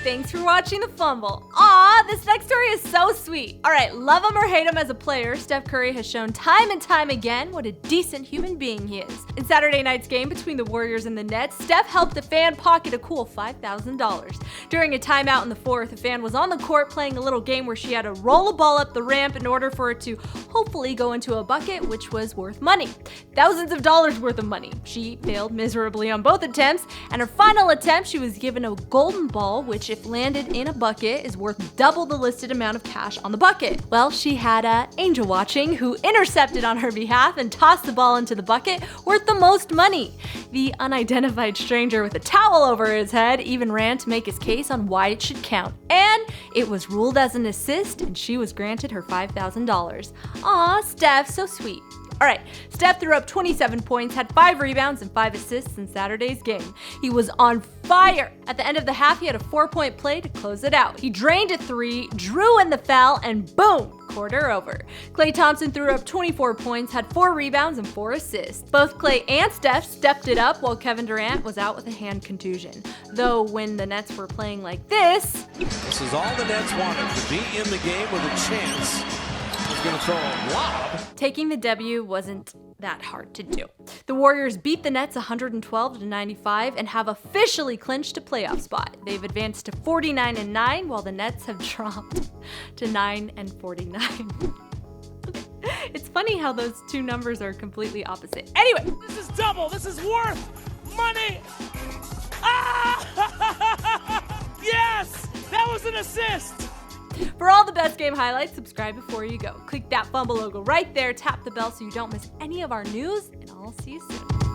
thanks for watching the Fumble. Aw, this next story is so sweet. All right, love him or hate him as a player, Steph Curry has shown time and time again what a decent human being he is. In Saturday night's game between the Warriors and the Nets, Steph helped a fan pocket a cool $5,000. During a timeout in the fourth, a fan was on the court playing a little game where she had to roll a ball up the ramp in order for it to hopefully go into a bucket, which was worth money. Thousands of dollars worth of money. She failed miserably on both attempts, and her final attempt, she was given a golden ball, which if landed in a bucket is worth double the listed amount of cash on the bucket. Well, she had a angel watching who intercepted on her behalf and tossed the ball into the bucket worth the most money. The unidentified stranger with a towel over his head even ran to make his case on why it should count. And it was ruled as an assist, and she was granted her $5,000. Aw, Steph, so sweet. All right, Steph threw up 27 points, had 5 rebounds and 5 assists in Saturday's game. He was on fire. At the end of the half, he had a 4-point play to close it out. He drained a 3, drew in the foul, and boom, quarter over. Klay Thompson threw up 24 points, had 4 rebounds and 4 assists. Both Klay and Steph stepped it up while Kevin Durant was out with a hand contusion. Though when the Nets were playing like this is all the Nets wanted, to be in the game with a chance. He's gonna throw a lob. Taking the W wasn't that hard to do. The Warriors beat the Nets 112-95 and have officially clinched a playoff spot. They've advanced to 49-9, while the Nets have dropped to 9-49. It's funny how those two numbers are completely opposite. Anyway, this is double. This is worth money. Ah! Yes, that was an assist. For all the best game highlights, subscribe before you go. Click that Fumble logo right there, tap the bell so you don't miss any of our news, and I'll see you soon.